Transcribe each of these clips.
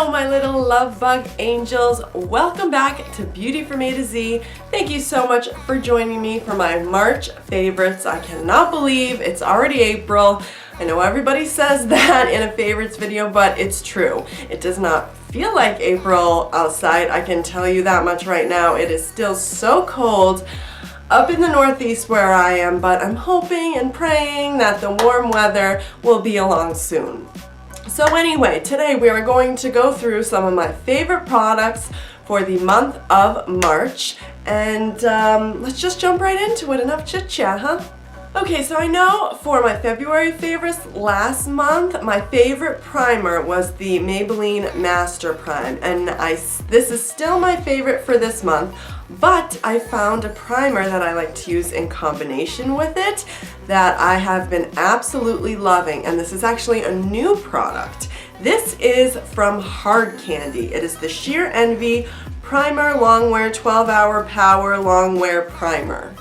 Hello my little love bug angels, welcome back to Beauty from A to Z. Thank you so much for joining me for my March favorites. I cannot believe it's already April. I know everybody says that in a favorites video, but it's true. It does not feel like April outside, I can tell you that much right now. It is still so cold up in the Northeast where I am, but I'm hoping and praying that the warm weather will be along soon. So anyway, today we are going to go through some of my favorite products for the month of March, and let's just jump right into it. Enough chit chat, huh? Okay, so I know for my February favorites last month, my favorite primer was the Maybelline Master Prime, and this is still my favorite for this month, but I found a primer that I like to use in combination with it that I have been absolutely loving, and this is actually a new product. This is from Hard Candy. It is the Sheer Envy Primer Longwear 12-Hour Power Longwear Primer.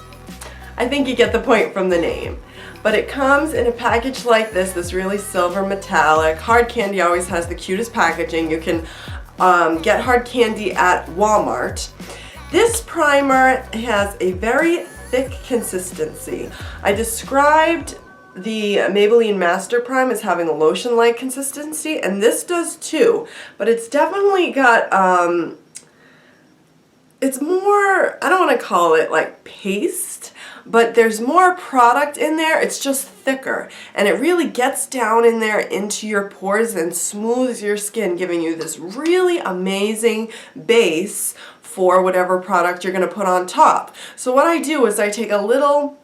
I think you get the point from the name. But it comes in a package like this really silver metallic. Hard Candy always has the cutest packaging. You can get Hard Candy at Walmart. This primer has a very thick consistency. I described the Maybelline Master Prime as having a lotion-like consistency, and this does too, but it's definitely got, it's more, I don't want to call it like paste, but there's more product in there. It's just thicker, and it really gets down in there into your pores and smooths your skin, giving you this really amazing base for whatever product you're going to put on top. So what I do is I take a little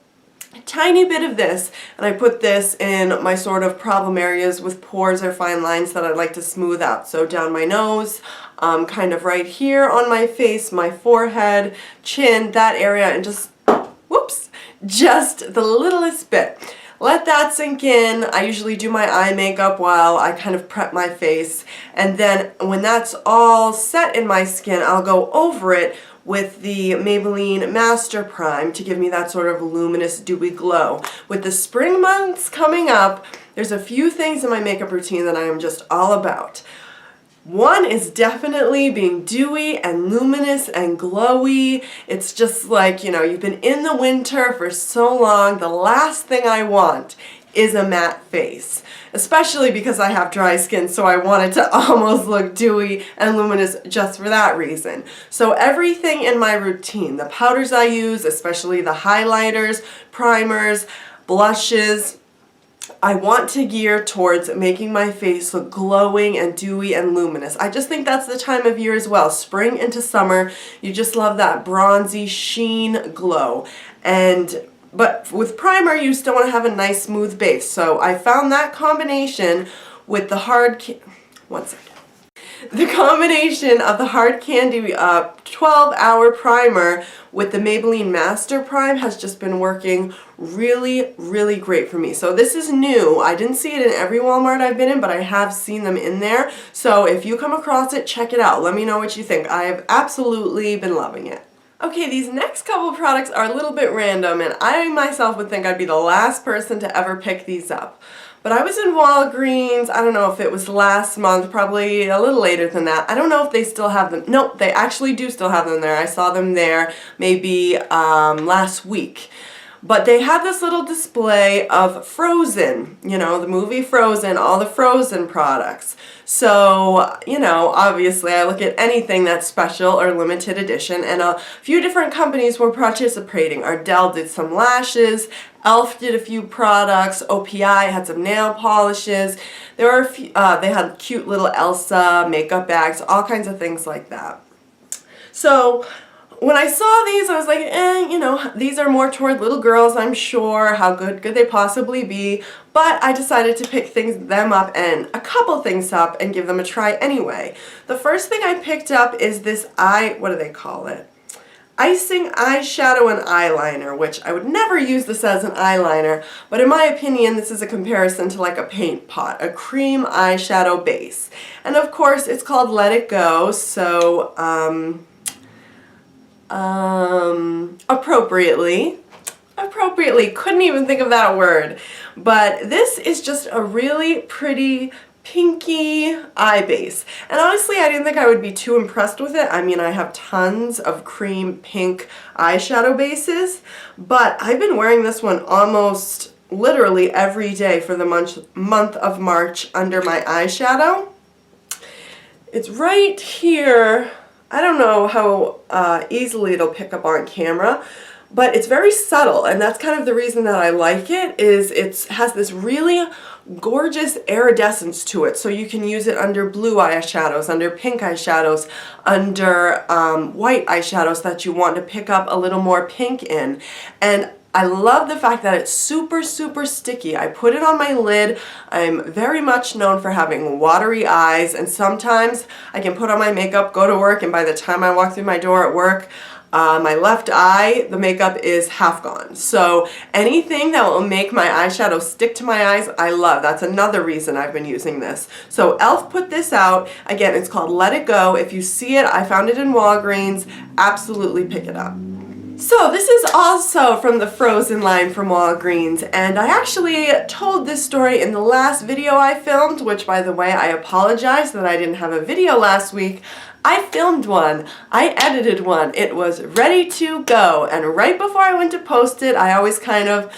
tiny bit of this and I put this in my sort of problem areas with pores or fine lines that I'd like to smooth out. So down my nose, kind of right here on my face, my forehead, chin, that area, and just, whoops, just the littlest bit. Let that sink in. I usually do my eye makeup while I kind of prep my face, and then when that's all set in my skin, I'll go over it with the Maybelline Master Prime to give me that sort of luminous, dewy glow. With the spring months coming up, there's a few things in my makeup routine that I am just all about. One is definitely being dewy and luminous and glowy. It's just like, you know, you've been in the winter for so long. The last thing I want is a matte face, especially because I have dry skin, so I want it to almost look dewy and luminous just for that reason. So everything in my routine, the powders I use, especially the highlighters, primers, blushes, I want to gear towards making my face look glowing and dewy and luminous. I just think that's the time of year as well. Spring into summer, you just love that bronzy sheen glow. But with primer, you still want to have a nice smooth base. So I found that combination with the the combination of the Hard Candy 12-Hour Primer with the Maybelline Master Prime has just been working really, really great for me. So this is new. I didn't see it in every Walmart I've been in, but I have seen them in there. So if you come across it, check it out. Let me know what you think. I have absolutely been loving it. Okay, these next couple of products are a little bit random, and I myself would think I'd be the last person to ever pick these up. But I was in Walgreens, I don't know if it was last month, probably a little later than that. I don't know if they still have them. Nope, they actually do still have them there. I saw them there maybe last week. But they had this little display of Frozen, you know, the movie Frozen, all the Frozen products. So, you know, obviously I look at anything that's special or limited edition, and a few different companies were participating. Ardell did some lashes, Elf did a few products, OPI had some nail polishes. There were a few, they had cute little Elsa makeup bags, all kinds of things like that. So when I saw these, I was like, you know, these are more toward little girls, I'm sure. How good could they possibly be? But I decided to pick them up and a couple things up and give them a try anyway. The first thing I picked up is this what do they call it? Icing eyeshadow and eyeliner, which I would never use this as an eyeliner, but in my opinion, this is a comparison to like a paint pot, a cream eyeshadow base. And of course, it's called Let It Go, so appropriately, couldn't even think of that word, but this is just a really pretty pinky eye base. And honestly, I didn't think I would be too impressed with it. I mean, I have tons of cream pink eyeshadow bases, but I've been wearing this one almost literally every day for the month of March under my eyeshadow. It's right here. I don't know how easily it'll pick up on camera, but it's very subtle, and that's kind of the reason that I like it, is it has this really gorgeous iridescence to it. So you can use it under blue eyeshadows, under pink eyeshadows, under white eyeshadows that you want to pick up a little more pink in. And I love the fact that it's super, super sticky. I put it on my lid. I'm very much known for having watery eyes, and sometimes I can put on my makeup, go to work, and by the time I walk through my door at work, my left eye, the makeup is half gone. So anything that will make my eyeshadow stick to my eyes, I love. That's another reason I've been using this. So e.l.f. put this out. Again, it's called Let It Go. If you see it, I found it in Walgreens. Absolutely pick it up. So this is also from the Frozen line from Walgreens, and I actually told this story in the last video I filmed, which, by the way, I apologize that I didn't have a video last week. I filmed one. I edited one. It was ready to go, and right before I went to post it, I always kind of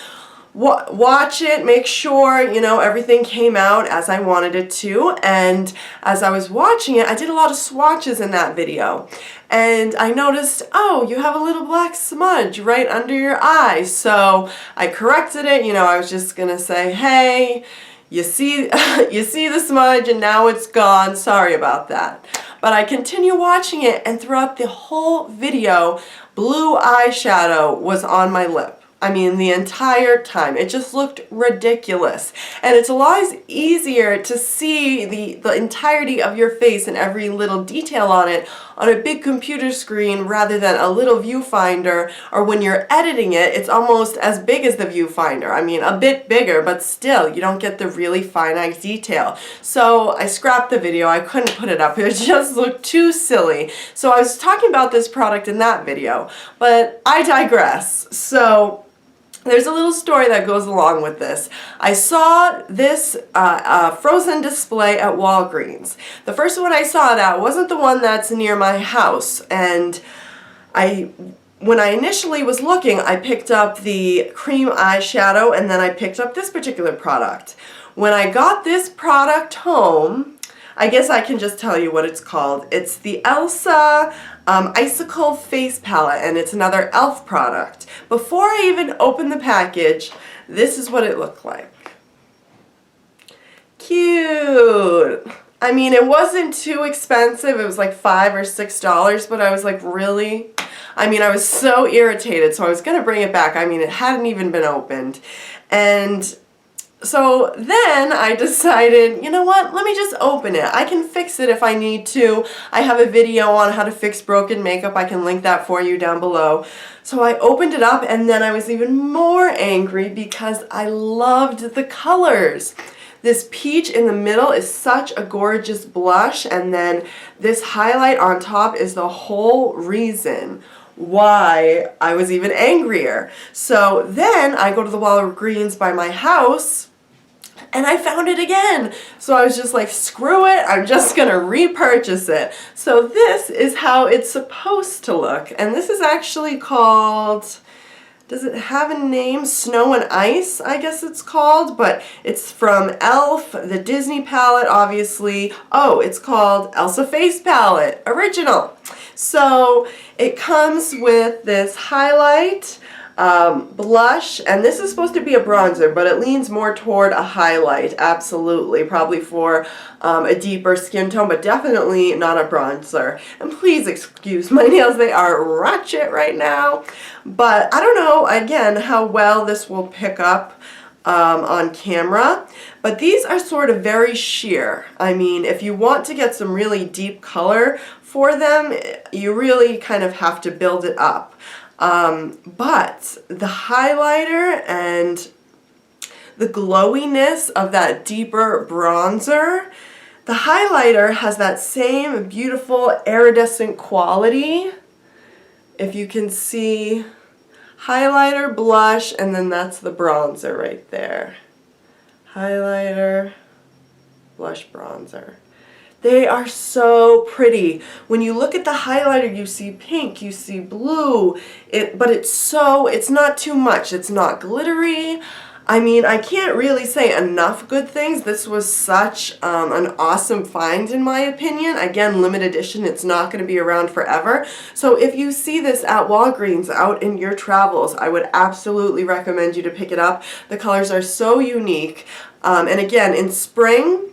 watch it, make sure, you know, everything came out as I wanted it to. And as I was watching it, I did a lot of swatches in that video. And I noticed, oh, you have a little black smudge right under your eye. So I corrected it. You know, I was just going to say, hey, you see, you see the smudge and now it's gone. Sorry about that. But I continue watching it, and throughout the whole video, blue eyeshadow was on my lip. I mean, the entire time. It just looked ridiculous. And it's a lot easier to see the entirety of your face and every little detail on it on a big computer screen rather than a little viewfinder, or when you're editing it, it's almost as big as the viewfinder. I mean, a bit bigger, but still, you don't get the really finite detail. So I scrapped the video. I couldn't put it up. It just looked too silly. So I was talking about this product in that video, but I digress. So there's a little story that goes along with this. I saw this Frozen display at Walgreens. The first one I saw it at wasn't the one that's near my house, and when I initially was looking, I picked up the Cream Eyeshadow, and then I picked up this particular product. When I got this product home, I guess I can just tell you what it's called. It's the Elsa Icicle Face Palette, and it's another e.l.f. product. Before I even opened the package, this is what it looked like. Cute! I mean, it wasn't too expensive. It was like $5 or $6, but I was like, really? I mean, I was so irritated, so I was going to bring it back. I mean, it hadn't even been opened. And so then I decided, you know what, let me just open it. I can fix it if I need to. I have a video on how to fix broken makeup. I can link that for you down below. So I opened it up, and then I was even more angry because I loved the colors. This peach in the middle is such a gorgeous blush, and then this highlight on top is the whole reason why I was even angrier. So then I go to the Walgreens by my house, and I found it again. So I was just like, screw it, I'm just gonna repurchase it. So this is how it's supposed to look. And this is actually called, does it have a name? Snow and Ice, I guess it's called, but it's from e.l.f., the Disney palette, obviously. Oh, it's called Elsa Face Palette, original. So it comes with this highlight, blush, and this is supposed to be a bronzer, but it leans more toward a highlight, absolutely, probably for a deeper skin tone, but definitely not a bronzer. And please excuse my nails, they are ratchet right now, but I don't know, again, how well this will pick up on camera, but these are sort of very sheer. I mean, if you want to get some really deep color for them, you really kind of have to build it up. But the highlighter and the glowiness of that deeper bronzer, the highlighter has that same beautiful iridescent quality. If you can see, highlighter, blush, and then that's the bronzer right there. Highlighter, blush bronzer. They are so pretty. When you look at the highlighter, you see pink, you see blue, but it's not too much. It's not glittery. I mean, I can't really say enough good things. This was such an awesome find in my opinion. Again, limited edition, it's not going to be around forever. So if you see this at Walgreens out in your travels, I would absolutely recommend you to pick it up. The colors are so unique. And again, in spring,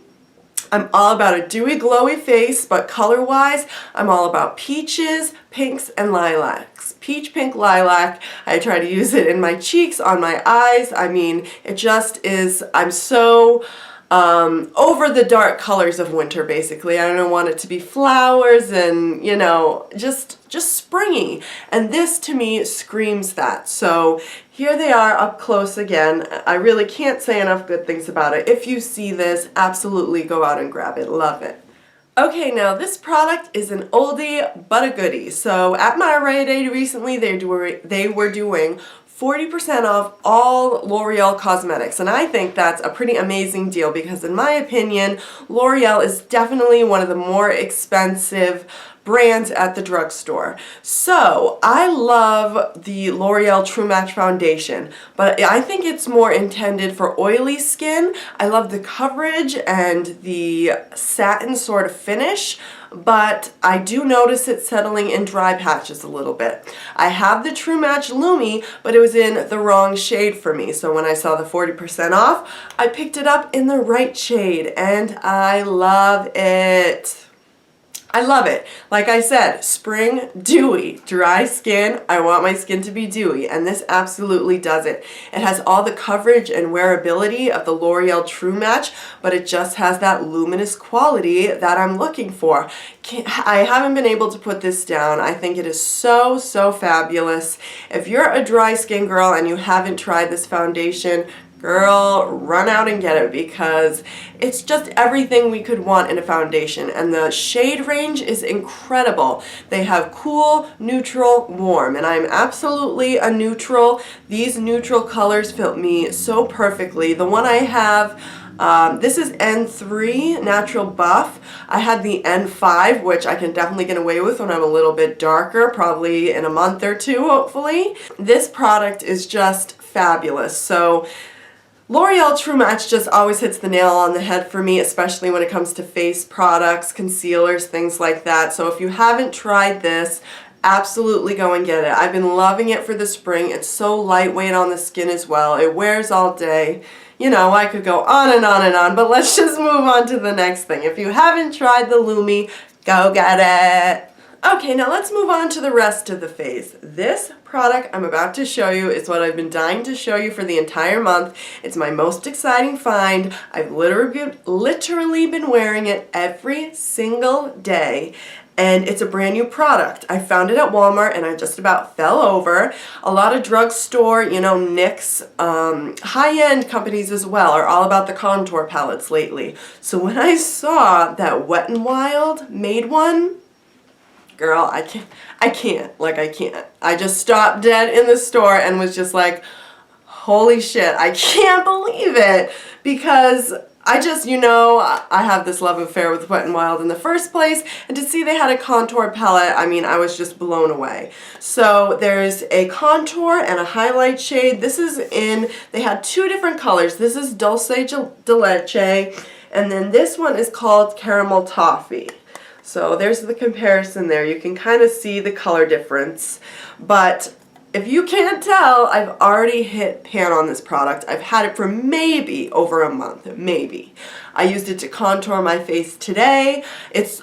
I'm all about a dewy, glowy face, but color-wise, I'm all about peaches, pinks, and lilacs. Peach, pink, lilac. I try to use it in my cheeks, on my eyes. I mean, it just is, I'm so over the dark colors of winter, basically. I don't want it to be flowers and, you know, just springy. And this, to me, screams that. So here they are up close again. I really can't say enough good things about it. If you see this, absolutely go out and grab it. Love it. Okay, now this product is an oldie but a goodie. So at my Rite Aid recently, they were doing 40% off all L'Oreal cosmetics, and I think that's a pretty amazing deal because in my opinion, L'Oreal is definitely one of the more expensive brands at the drugstore. So I love the L'Oreal True Match Foundation, but I think it's more intended for oily skin. I love the coverage and the satin sort of finish, but I do notice it settling in dry patches a little bit. I have the True Match Lumi, but it was in the wrong shade for me. So when I saw the 40% off, I picked it up in the right shade, and I love it. I love it. Like I said, spring, dewy, dry skin. I want my skin to be dewy, and this absolutely does it. It has all the coverage and wearability of the L'Oreal True Match, but it just has that luminous quality that I'm looking for. I haven't been able to put this down. I think it is so, so fabulous. If you're a dry skin girl and you haven't tried this foundation, girl, run out and get it because it's just everything we could want in a foundation, and the shade range is incredible. They have cool, neutral, warm, and I'm absolutely a neutral. These neutral colors fit me so perfectly. The one I have, this is N3 Natural Buff. I had the N5, which I can definitely get away with when I'm a little bit darker, probably in a month or two, hopefully. This product is just fabulous. So L'Oreal True Match just always hits the nail on the head for me, especially when it comes to face products, concealers, things like that. So if you haven't tried this, absolutely go and get it. I've been loving it for the spring. It's so lightweight on the skin as well. It wears all day. You know, I could go on and on and on, but let's just move on to the next thing. If you haven't tried the Lumi, go get it. Okay, now let's move on to the rest of the face. This product I'm about to show you is what I've been dying to show you for the entire month. It's my most exciting find. I've literally been wearing it every single day. And it's a brand new product. I found it at Walmart and I just about fell over. A lot of drugstore, you know, NYX, high-end companies as well are all about the contour palettes lately. So when I saw that Wet n Wild made one, girl, I can't. I just stopped dead in the store and was just like, holy shit, I can't believe it. Because I just, you know, I have this love affair with Wet n Wild in the first place, and to see they had a contour palette, I mean, I was just blown away. So there's a contour and a highlight shade. This is they had two different colors. This is Dulce de Leche, and then this one is called Caramel Toffee. So there's the comparison there. You can kind of see the color difference. But if you can't tell, I've already hit pan on this product. I've had it for maybe over a month, maybe. I used it to contour my face today.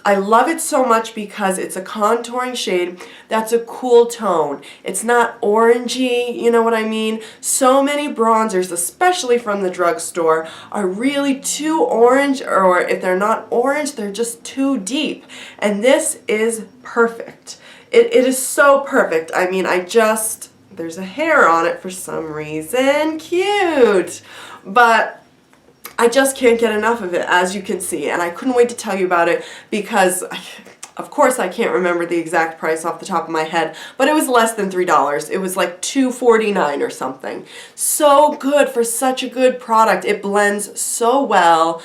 I love it so much because it's a contouring shade that's a cool tone. It's not orangey, you know what I mean? So many bronzers, especially from the drugstore, are really too orange, or if they're not orange, they're just too deep. And this is perfect. It is so perfect. I mean, there's a hair on it for some reason. Cute. But I just can't get enough of it, as you can see. And I couldn't wait to tell you about it because, of course, I can't remember the exact price off the top of my head, but it was less than $3. It was like $2.49 or something. So good for such a good product. It blends so well.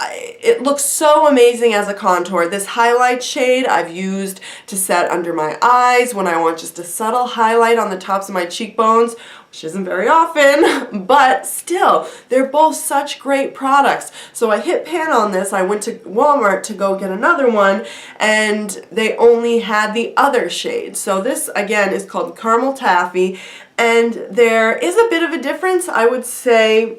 it looks so amazing as a contour. This highlight shade I've used to set under my eyes when I want just a subtle highlight on the tops of my cheekbones, which isn't very often, but still, they're both such great products. So I hit pan on this. I went to Walmart to go get another one, and they only had the other shade. So this, again, is called Caramel Taffy, and there is a bit of a difference. I would say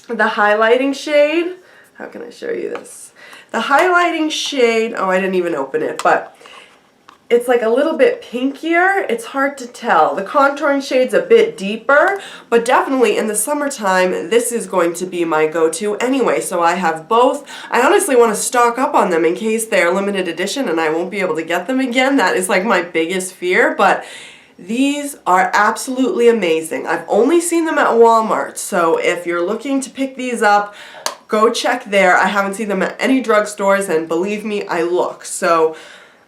the highlighting shade, how can I show you this? The highlighting shade, oh, I didn't even open it, but it's like a little bit pinkier. It's hard to tell. The contouring shade's a bit deeper, but definitely in the summertime, this is going to be my go-to anyway. So I have both. I honestly want to stock up on them in case they're limited edition and I won't be able to get them again. That is like my biggest fear, but these are absolutely amazing. I've only seen them at Walmart, so if you're looking to pick these up, go check there. I haven't seen them at any drugstores, and believe me, I look. So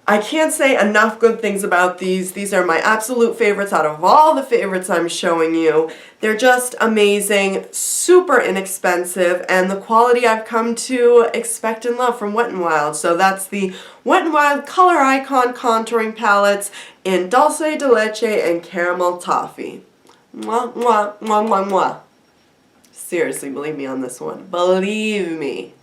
I can't say enough good things about these. These are my absolute favorites out of all the favorites I'm showing you. They're just amazing, super inexpensive, and the quality I've come to expect and love from Wet n Wild. So that's the Wet n Wild Color Icon Contouring Palettes in Dulce, Deluce, and Caramel Toffee. Mwah, mwah, mwah, mwah, mwah. Seriously, believe me on this one. Believe me.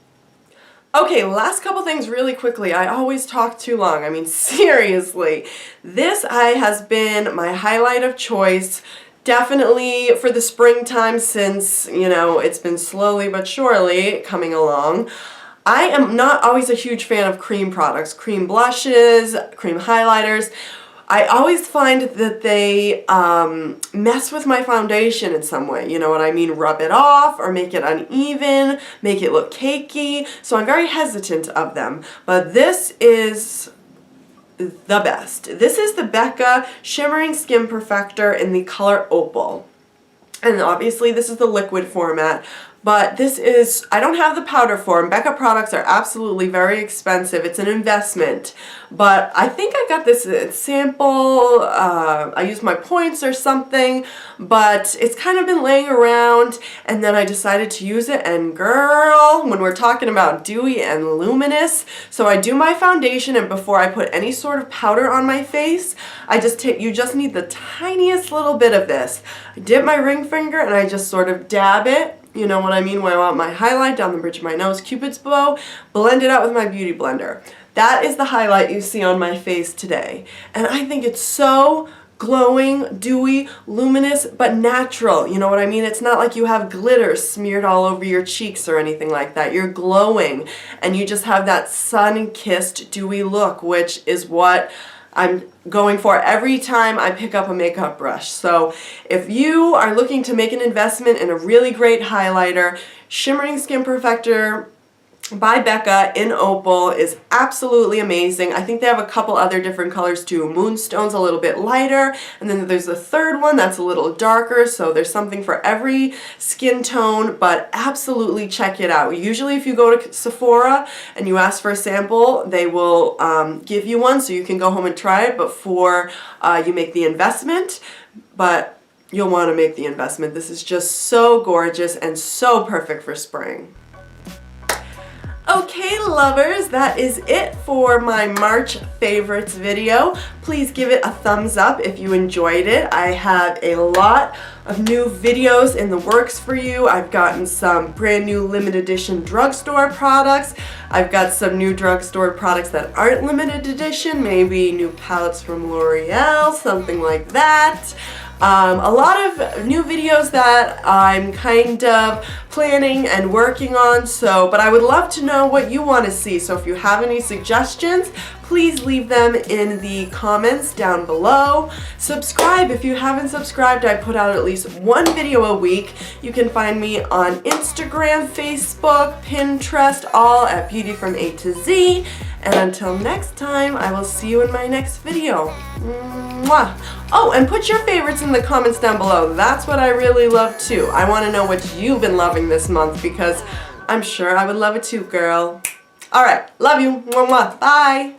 Okay, last couple things really quickly. I always talk too long. I mean, seriously. This has been my highlight of choice, definitely for the springtime since, you know, it's been slowly but surely coming along. I am not always a huge fan of cream products, cream blushes, cream highlighters. I always find that they mess with my foundation in some way. You know what I mean? Rub it off or make it uneven, make it look cakey. So I'm very hesitant of them. But this is the best. This is the Becca Shimmering Skin Perfector in the color Opal. And obviously this is the liquid format. But this is, I don't have the powder form. Becca products are absolutely very expensive. It's an investment. But I think I got this sample. I used my points or something. But it's kind of been laying around. And then I decided to use it. And girl, when we're talking about dewy and luminous. So I do my foundation. And before I put any sort of powder on my face, I just take, you just need the tiniest little bit of this. I dip my ring finger and I just sort of dab it. You know what I mean? When I want my highlight down the bridge of my nose, Cupid's bow, blend it out with my beauty blender. That is the highlight you see on my face today. And I think it's so glowing, dewy, luminous, but natural. You know what I mean? It's not like you have glitter smeared all over your cheeks or anything like that. You're glowing and you just have that sun-kissed, dewy look, which is what I'm going for every time I pick up a makeup brush. So if you are looking to make an investment in a really great highlighter, Shimmering Skin Perfector by Becca in Opal is absolutely amazing. I think they have a couple other different colors too. Moonstone's a little bit lighter, and then there's a third one that's a little darker, so there's something for every skin tone, but absolutely check it out. Usually if you go to Sephora and you ask for a sample, they will give you one so you can go home and try it before you make the investment, but you'll want to make the investment. This is just so gorgeous and so perfect for spring. Okay, lovers, that is it for my March favorites video. Please give it a thumbs up if you enjoyed it. I have a lot of new videos in the works for you. I've gotten some brand new limited edition drugstore products. I've got some new drugstore products that aren't limited edition, maybe new palettes from L'Oreal, something like that. A lot of new videos that I'm kind of planning and working on, but I would love to know what you want to see. So if you have any suggestions, please leave them in the comments down below. Subscribe if you haven't subscribed. I put out at least one video a week. You can find me on Instagram, Facebook, Pinterest, all at Beauty from A to Z. And until next time, I will see you in my next video. Mwah. Oh, and put your favorites in the comments down below. That's what I really love too. I want to know what you've been loving this month because I'm sure I would love it too, girl. All right, love you. Mwah, mwah. Bye.